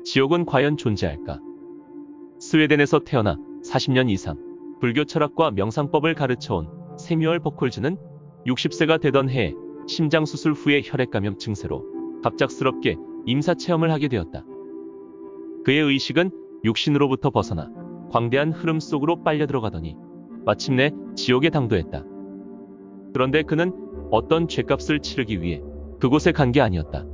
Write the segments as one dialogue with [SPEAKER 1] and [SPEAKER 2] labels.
[SPEAKER 1] 지옥은 과연 존재할까? 스웨덴에서 태어나 40년 이상 불교 철학과 명상법을 가르쳐온 세뮤얼 버콜즈는 60세가 되던 해에 심장수술 후의 혈액감염 증세로 갑작스럽게 임사체험을 하게 되었다. 그의 의식은 육신으로부터 벗어나 광대한 흐름 속으로 빨려 들어가더니 마침내 지옥에 당도했다. 그런데 그는 어떤 죗값을 치르기 위해 그곳에 간 게 아니었다.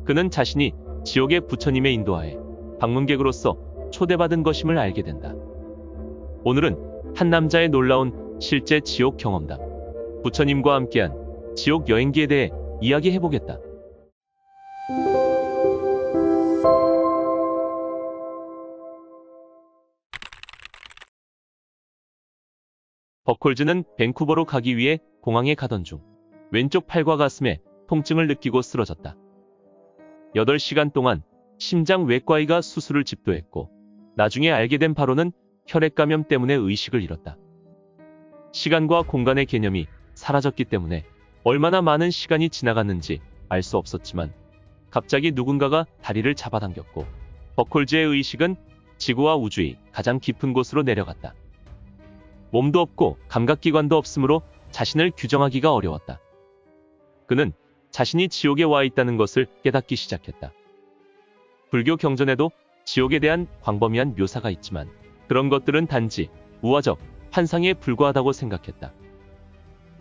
[SPEAKER 1] 그는 자신이 지옥의 부처님의 인도하에 방문객으로서 초대받은 것임을 알게 된다. 오늘은 한 남자의 놀라운 실제 지옥 경험담, 부처님과 함께한 지옥 여행기에 대해 이야기해보겠다. 버콜즈는 밴쿠버로 가기 위해 공항에 가던 중 왼쪽 팔과 가슴에 통증을 느끼고 쓰러졌다. 8시간 동안 심장외과의가 수술을 집도했고 나중에 알게 된 바로는 혈액감염 때문에 의식을 잃었다. 시간과 공간의 개념이 사라졌기 때문에 얼마나 많은 시간이 지나갔는지 알 수 없었지만 갑자기 누군가가 다리를 잡아당겼고 버콜즈의 의식은 지구와 우주의 가장 깊은 곳으로 내려갔다. 몸도 없고 감각기관도 없으므로 자신을 규정하기가 어려웠다. 그는 자신이 지옥에 와 있다는 것을 깨닫기 시작했다. 불교 경전에도 지옥에 대한 광범위한 묘사가 있지만 그런 것들은 단지 우화적 환상에 불과하다고 생각했다.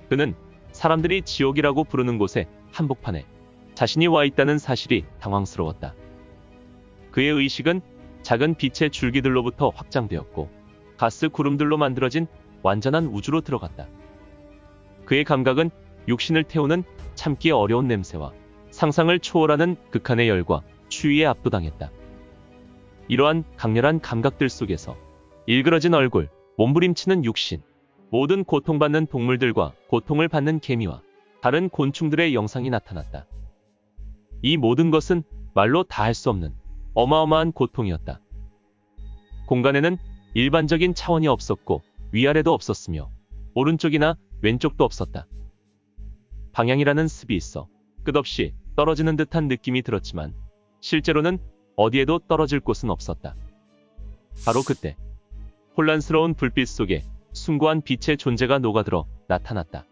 [SPEAKER 1] 그는 사람들이 지옥이라고 부르는 곳의 한복판에 자신이 와 있다는 사실이 당황스러웠다. 그의 의식은 작은 빛의 줄기들로부터 확장되었고 가스 구름들로 만들어진 완전한 우주로 들어갔다. 그의 감각은 육신을 태우는 참기 어려운 냄새와 상상을 초월하는 극한의 열과 추위에 압도당했다. 이러한 강렬한 감각들 속에서 일그러진 얼굴, 몸부림치는 육신, 모든 고통받는 동물들과 고통을 받는 개미와 다른 곤충들의 영상이 나타났다. 이 모든 것은 말로 다 할 수 없는 어마어마한 고통이었다. 공간에는 일반적인 차원이 없었고 위아래도 없었으며 오른쪽이나 왼쪽도 없었다. 방향이라는 습이 있어 끝없이 떨어지는 듯한 느낌이 들었지만 실제로는 어디에도 떨어질 곳은 없었다. 바로 그때 혼란스러운 불빛 속에 숭고한 빛의 존재가 녹아들어 나타났다.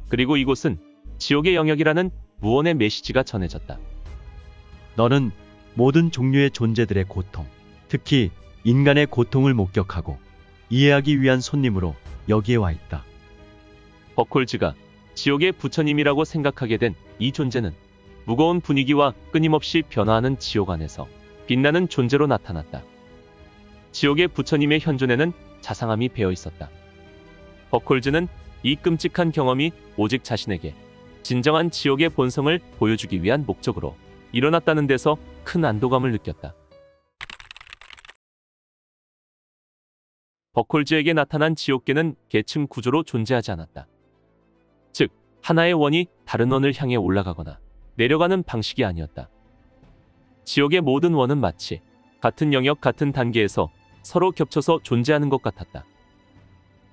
[SPEAKER 1] 그리고 이곳은 지옥의 영역이라는 무언의 메시지가 전해졌다.
[SPEAKER 2] 너는 모든 종류의 존재들의 고통, 특히 인간의 고통을 목격하고 이해하기 위한 손님으로 여기에 와 있다.
[SPEAKER 1] 버콜즈가 지옥의 부처님이라고 생각하게 된 이 존재는 무거운 분위기와 끊임없이 변화하는 지옥 안에서 빛나는 존재로 나타났다. 지옥의 부처님의 현존에는 자상함이 배어 있었다. 버콜즈는 이 끔찍한 경험이 오직 자신에게 진정한 지옥의 본성을 보여주기 위한 목적으로 일어났다는 데서 큰 안도감을 느꼈다. 버콜즈에게 나타난 지옥계는 계층 구조로 존재하지 않았다. 즉, 하나의 원이 다른 원을 향해 올라가거나 내려가는 방식이 아니었다. 지옥의 모든 원은 마치 같은 영역 같은 단계에서 서로 겹쳐서 존재하는 것 같았다.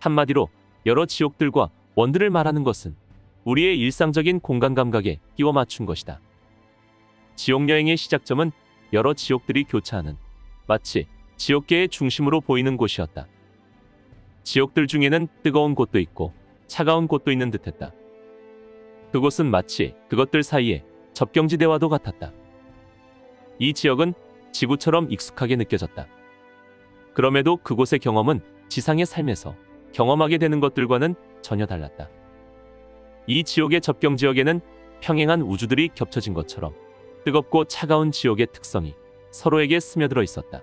[SPEAKER 1] 한마디로 여러 지옥들과 원들을 말하는 것은 우리의 일상적인 공간 감각에 끼워 맞춘 것이다. 지옥 여행의 시작점은 여러 지옥들이 교차하는 마치 지옥계의 중심으로 보이는 곳이었다. 지옥들 중에는 뜨거운 곳도 있고 차가운 곳도 있는 듯했다. 그곳은 마치 그것들 사이에 접경지대와도 같았다. 이 지역은 지구처럼 익숙하게 느껴졌다. 그럼에도 그곳의 경험은 지상의 삶에서 경험하게 되는 것들과는 전혀 달랐다. 이 지옥의 접경지역에는 평행한 우주들이 겹쳐진 것처럼 뜨겁고 차가운 지옥의 특성이 서로에게 스며들어 있었다.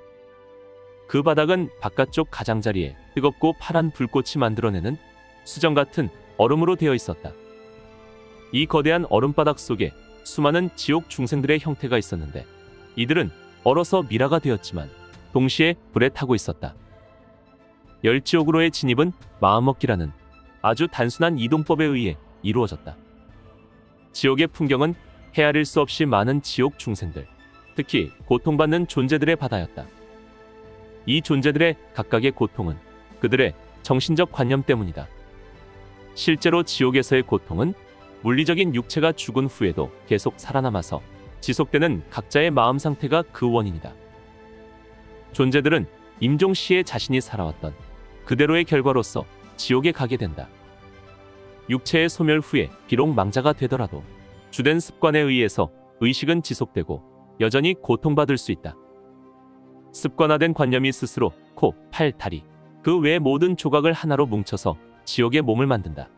[SPEAKER 1] 그 바닥은 바깥쪽 가장자리에 뜨겁고 파란 불꽃이 만들어내는 수정 같은 얼음으로 되어 있었다. 이 거대한 얼음바닥 속에 수많은 지옥 중생들의 형태가 있었는데 이들은 얼어서 미라가 되었지만 동시에 불에 타고 있었다. 열지옥으로의 진입은 마음먹기라는 아주 단순한 이동법에 의해 이루어졌다. 지옥의 풍경은 헤아릴 수 없이 많은 지옥 중생들, 특히 고통받는 존재들의 바다였다. 이 존재들의 각각의 고통은 그들의 정신적 관념 때문이다. 실제로 지옥에서의 고통은 물리적인 육체가 죽은 후에도 계속 살아남아서 지속되는 각자의 마음 상태가 그 원인이다. 존재들은 임종시에 자신이 살아왔던 그대로의 결과로서 지옥에 가게 된다. 육체의 소멸 후에 비록 망자가 되더라도 주된 습관에 의해서 의식은 지속되고 여전히 고통받을 수 있다. 습관화된 관념이 스스로 코, 팔, 다리, 그 외 모든 조각을 하나로 뭉쳐서 지옥의 몸을 만든다.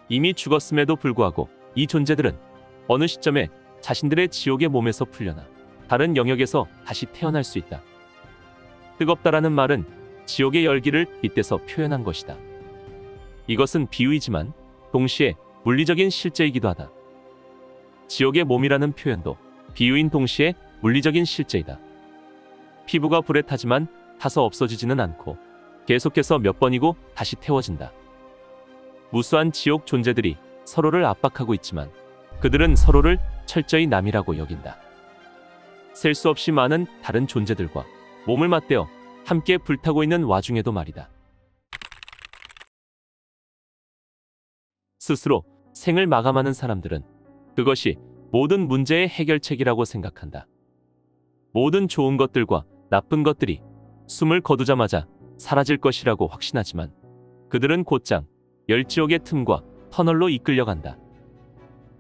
[SPEAKER 1] 이미 죽었음에도 불구하고 이 존재들은 어느 시점에 자신들의 지옥의 몸에서 풀려나 다른 영역에서 다시 태어날 수 있다. 뜨겁다라는 말은 지옥의 열기를 빗대서 표현한 것이다. 이것은 비유이지만 동시에 물리적인 실제이기도 하다. 지옥의 몸이라는 표현도 비유인 동시에 물리적인 실제이다. 피부가 불에 타지만 타서 없어지지는 않고 계속해서 몇 번이고 다시 태워진다. 무수한 지옥 존재들이 서로를 압박하고 있지만 그들은 서로를 철저히 남이라고 여긴다. 셀 수 없이 많은 다른 존재들과 몸을 맞대어 함께 불타고 있는 와중에도 말이다. 스스로 생을 마감하는 사람들은 그것이 모든 문제의 해결책이라고 생각한다. 모든 좋은 것들과 나쁜 것들이 숨을 거두자마자 사라질 것이라고 확신하지만 그들은 곧장 열지옥의 틈과 터널로 이끌려간다.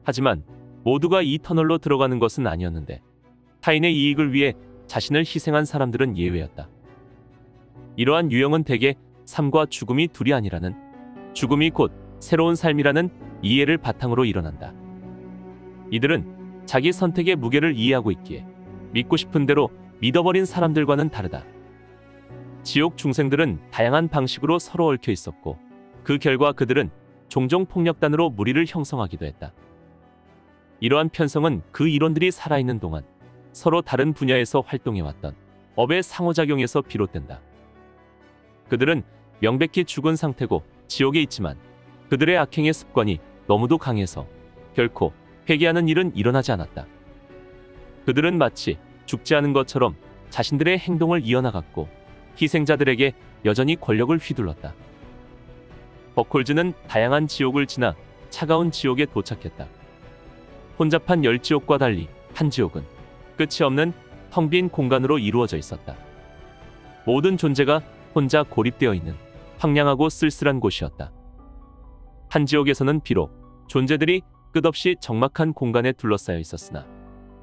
[SPEAKER 1] 하지만 모두가 이 터널로 들어가는 것은 아니었는데 타인의 이익을 위해 자신을 희생한 사람들은 예외였다. 이러한 유형은 대개 삶과 죽음이 둘이 아니라는, 죽음이 곧 새로운 삶이라는 이해를 바탕으로 일어난다. 이들은 자기 선택의 무게를 이해하고 있기에 믿고 싶은 대로 믿어버린 사람들과는 다르다. 지옥 중생들은 다양한 방식으로 서로 얽혀 있었고 그 결과 그들은 종종 폭력단으로 무리를 형성하기도 했다. 이러한 편성은 그 이론들이 살아있는 동안 서로 다른 분야에서 활동해왔던 업의 상호작용에서 비롯된다. 그들은 명백히 죽은 상태고 지옥에 있지만 그들의 악행의 습관이 너무도 강해서 결코 회개하는 일은 일어나지 않았다. 그들은 마치 죽지 않은 것처럼 자신들의 행동을 이어나갔고 희생자들에게 여전히 권력을 휘둘렀다. 버콜즈는 다양한 지옥을 지나 차가운 지옥에 도착했다. 혼잡한 열지옥과 달리 한 지옥은 끝이 없는 텅 빈 공간으로 이루어져 있었다. 모든 존재가 혼자 고립되어 있는 황량하고 쓸쓸한 곳이었다. 한 지옥에서는 비록 존재들이 끝없이 적막한 공간에 둘러싸여 있었으나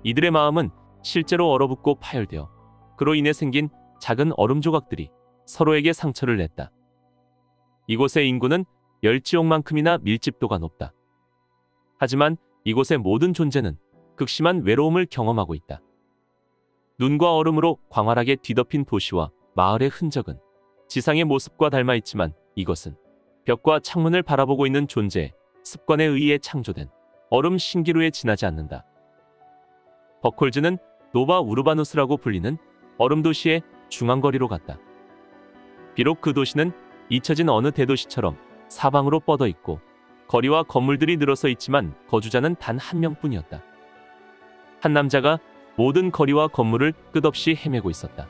[SPEAKER 1] 이들의 마음은 실제로 얼어붙고 파열되어 그로 인해 생긴 작은 얼음 조각들이 서로에게 상처를 냈다. 이곳의 인구는 열지옥만큼이나 밀집도가 높다. 하지만 이곳의 모든 존재는 극심한 외로움을 경험하고 있다. 눈과 얼음으로 광활하게 뒤덮인 도시와 마을의 흔적은 지상의 모습과 닮아 있지만 이것은 벽과 창문을 바라보고 있는 존재의 습관에 의해 창조된 얼음 신기루에 지나지 않는다. 버콜즈는 노바 우르바누스라고 불리는 얼음 도시의 중앙거리로 갔다. 비록 그 도시는 잊혀진 어느 대도시처럼 사방으로 뻗어 있고 거리와 건물들이 늘어서 있지만 거주자는 단 한 명뿐이었다. 한 남자가 모든 거리와 건물을 끝없이 헤매고 있었다.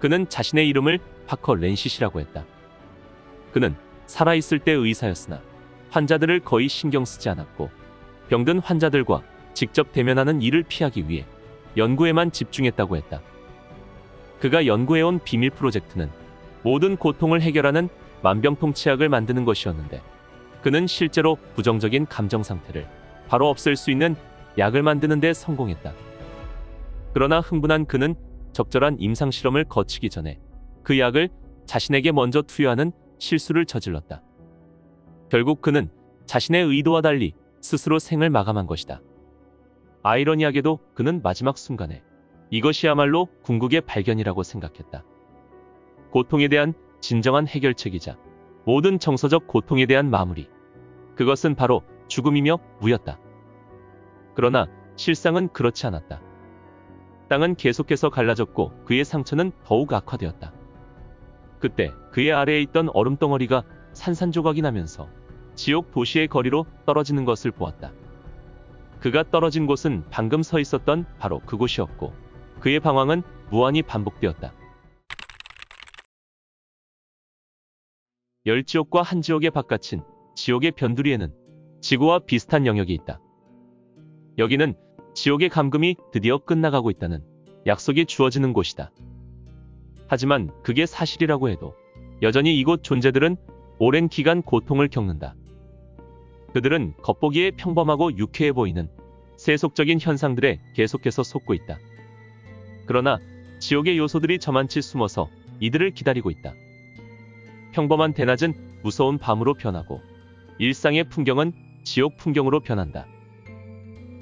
[SPEAKER 1] 그는 자신의 이름을 파커 렌시시라고 했다. 그는 살아있을 때 의사였으나 환자들을 거의 신경 쓰지 않았고 병든 환자들과 직접 대면하는 일을 피하기 위해 연구에만 집중했다고 했다. 그가 연구해온 비밀 프로젝트는 모든 고통을 해결하는 만병통치약을 만드는 것이었는데 그는 실제로 부정적인 감정 상태를 바로 없앨 수 있는 약을 만드는 데 성공했다. 그러나 흥분한 그는 적절한 임상실험을 거치기 전에 그 약을 자신에게 먼저 투여하는 실수를 저질렀다. 결국 그는 자신의 의도와 달리 스스로 생을 마감한 것이다. 아이러니하게도 그는 마지막 순간에 이것이야말로 궁극의 발견이라고 생각했다. 고통에 대한 진정한 해결책이자 모든 정서적 고통에 대한 마무리. 그것은 바로 죽음이며 무였다. 그러나 실상은 그렇지 않았다. 땅은 계속해서 갈라졌고 그의 상처는 더욱 악화되었다. 그때 그의 아래에 있던 얼음덩어리가 산산조각이 나면서 지옥 도시의 거리로 떨어지는 것을 보았다. 그가 떨어진 곳은 방금 서 있었던 바로 그곳이었고 그의 방황은 무한히 반복되었다. 열지옥과 한지옥의 바깥인 지옥의 변두리에는 지구와 비슷한 영역이 있다. 여기는 지옥의 감금이 드디어 끝나가고 있다는 약속이 주어지는 곳이다. 하지만 그게 사실이라고 해도 여전히 이곳 존재들은 오랜 기간 고통을 겪는다. 그들은 겉보기에 평범하고 유쾌해 보이는 세속적인 현상들에 계속해서 속고 있다. 그러나 지옥의 요소들이 저만치 숨어서 이들을 기다리고 있다. 평범한 대낮은 무서운 밤으로 변하고 일상의 풍경은 지옥 풍경으로 변한다.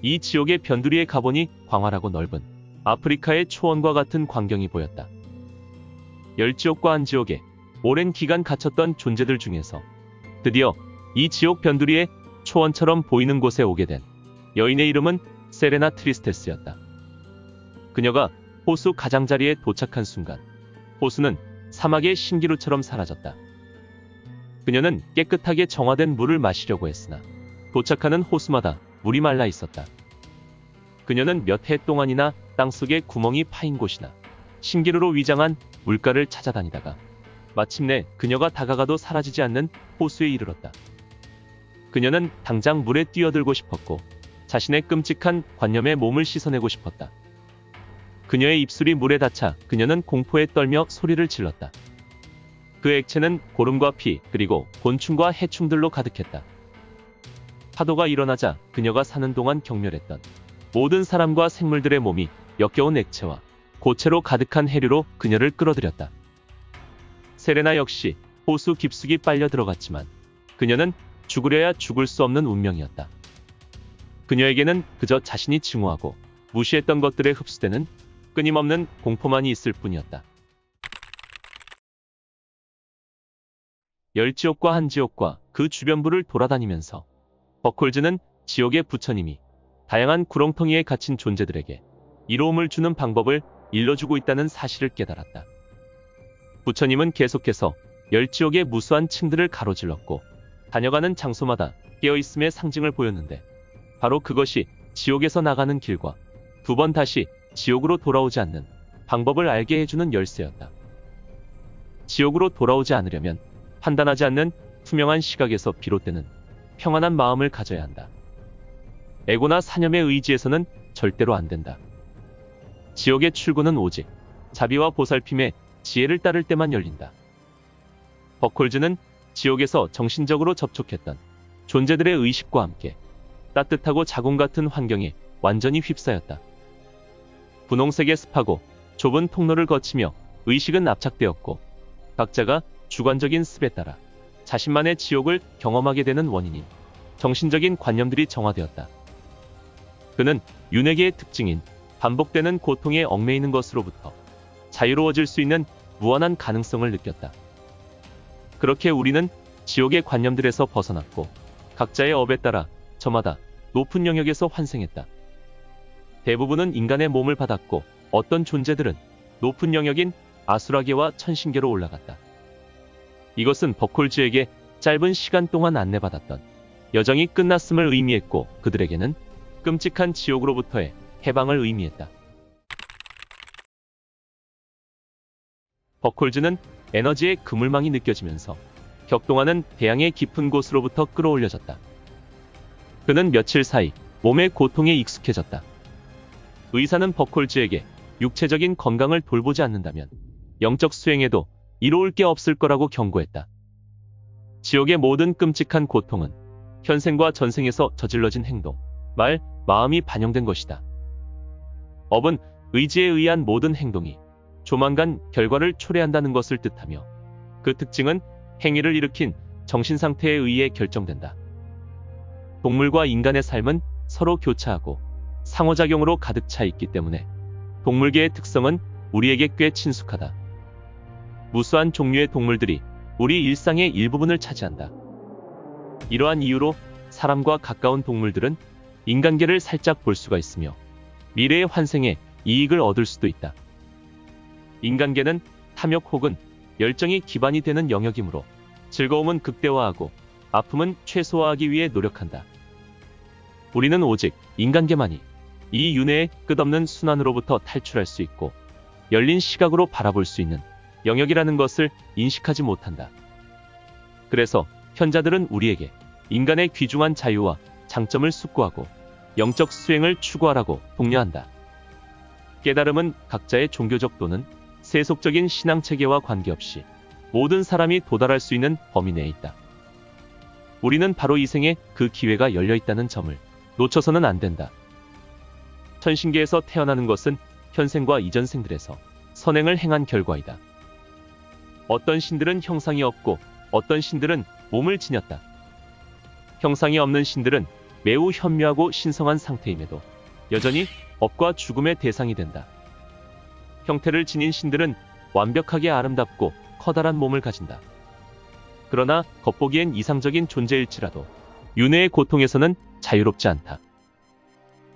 [SPEAKER 1] 이 지옥의 변두리에 가보니 광활하고 넓은 아프리카의 초원과 같은 광경이 보였다. 열지옥과 한지옥에 오랜 기간 갇혔던 존재들 중에서 드디어 이 지옥 변두리에 초원처럼 보이는 곳에 오게 된 여인의 이름은 세레나 트리스테스였다. 그녀가 호수 가장자리에 도착한 순간 호수는 사막의 신기루처럼 사라졌다. 그녀는 깨끗하게 정화된 물을 마시려고 했으나 도착하는 호수마다 물이 말라 있었다. 그녀는 몇 해 동안이나 땅속에 구멍이 파인 곳이나 신기루로 위장한 물가를 찾아다니다가 마침내 그녀가 다가가도 사라지지 않는 호수에 이르렀다. 그녀는 당장 물에 뛰어들고 싶었고 자신의 끔찍한 관념에 몸을 씻어내고 싶었다. 그녀의 입술이 물에 닿자 그녀는 공포에 떨며 소리를 질렀다. 그 액체는 고름과 피 그리고 곤충과 해충들로 가득했다. 파도가 일어나자 그녀가 사는 동안 경멸했던 모든 사람과 생물들의 몸이 역겨운 액체와 고체로 가득한 해류로 그녀를 끌어들였다. 세레나 역시 호수 깊숙이 빨려 들어갔지만 그녀는 죽으려야 죽을 수 없는 운명이었다. 그녀에게는 그저 자신이 증오하고 무시했던 것들에 흡수되는 끊임없는 공포만이 있을 뿐이었다. 열지옥과 한지옥과 그 주변부를 돌아다니면서 버콜즈는 지옥의 부처님이 다양한 구렁텅이에 갇힌 존재들에게 이로움을 주는 방법을 일러주고 있다는 사실을 깨달았다. 부처님은 계속해서 열지옥의 무수한 층들을 가로질렀고 다녀가는 장소마다 깨어있음의 상징을 보였는데 바로 그것이 지옥에서 나가는 길과 두 번 다시 지옥으로 돌아오지 않는 방법을 알게 해주는 열쇠였다. 지옥으로 돌아오지 않으려면 판단하지 않는 투명한 시각에서 비롯되는 평안한 마음을 가져야 한다. 애고나 사념에 의지해서는 절대로 안 된다. 지옥의 출구는 오직 자비와 보살핌의 지혜를 따를 때만 열린다. 버콜즈는 지옥에서 정신적으로 접촉했던 존재들의 의식과 함께 따뜻하고 자궁 같은 환경에 완전히 휩싸였다. 분홍색의 습하고 좁은 통로를 거치며 의식은 압착되었고 각자가 주관적인 습에 따라 자신만의 지옥을 경험하게 되는 원인인 정신적인 관념들이 정화되었다. 그는 윤회계의 특징인 반복되는 고통에 얽매이는 것으로부터 자유로워질 수 있는 무한한 가능성을 느꼈다. 그렇게 우리는 지옥의 관념들에서 벗어났고 각자의 업에 따라 저마다 높은 영역에서 환생했다. 대부분은 인간의 몸을 받았고 어떤 존재들은 높은 영역인 아수라계와 천신계로 올라갔다. 이것은 버콜즈에게 짧은 시간 동안 안내받았던 여정이 끝났음을 의미했고 그들에게는 끔찍한 지옥으로부터의 해방을 의미했다. 버콜즈는 에너지의 그물망이 느껴지면서 격동하는 대양의 깊은 곳으로부터 끌어올려졌다. 그는 며칠 사이 몸의 고통에 익숙해졌다. 의사는 버콜즈에게 육체적인 건강을 돌보지 않는다면 영적 수행에도 이로울 게 없을 거라고 경고했다. 지옥의 모든 끔찍한 고통은 현생과 전생에서 저질러진 행동, 말, 마음이 반영된 것이다. 업은 의지에 의한 모든 행동이 조만간 결과를 초래한다는 것을 뜻하며 그 특징은 행위를 일으킨 정신상태에 의해 결정된다. 동물과 인간의 삶은 서로 교차하고 상호작용으로 가득 차 있기 때문에 동물계의 특성은 우리에게 꽤 친숙하다. 무수한 종류의 동물들이 우리 일상의 일부분을 차지한다. 이러한 이유로 사람과 가까운 동물들은 인간계를 살짝 볼 수가 있으며 미래의 환생에 이익을 얻을 수도 있다. 인간계는 탐욕 혹은 열정이 기반이 되는 영역이므로 즐거움은 극대화하고 아픔은 최소화하기 위해 노력한다. 우리는 오직 인간계만이 이 윤회의 끝없는 순환으로부터 탈출할 수 있고 열린 시각으로 바라볼 수 있는 영역이라는 것을 인식하지 못한다. 그래서 현자들은 우리에게 인간의 귀중한 자유와 장점을 숙고하고 영적 수행을 추구하라고 독려한다. 깨달음은 각자의 종교적 또는 세속적인 신앙 체계와 관계없이 모든 사람이 도달할 수 있는 범위 내에 있다. 우리는 바로 이 생에 그 기회가 열려 있다는 점을 놓쳐서는 안 된다. 천신계에서 태어나는 것은 현생과 이전 생들에서 선행을 행한 결과이다. 어떤 신들은 형상이 없고 어떤 신들은 몸을 지녔다. 형상이 없는 신들은 매우 현묘하고 신성한 상태임에도 여전히 업과 죽음의 대상이 된다. 형태를 지닌 신들은 완벽하게 아름답고 커다란 몸을 가진다. 그러나 겉보기엔 이상적인 존재일지라도 윤회의 고통에서는 자유롭지 않다.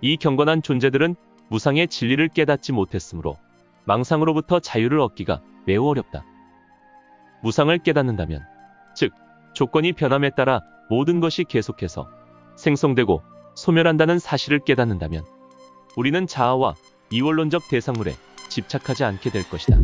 [SPEAKER 1] 이 경건한 존재들은 무상의 진리를 깨닫지 못했으므로 망상으로부터 자유를 얻기가 매우 어렵다. 무상을 깨닫는다면, 즉 조건이 변함에 따라 모든 것이 계속해서 생성되고 소멸한다는 사실을 깨닫는다면 우리는 자아와 이원론적 대상물에 집착하지 않게 될 것이다.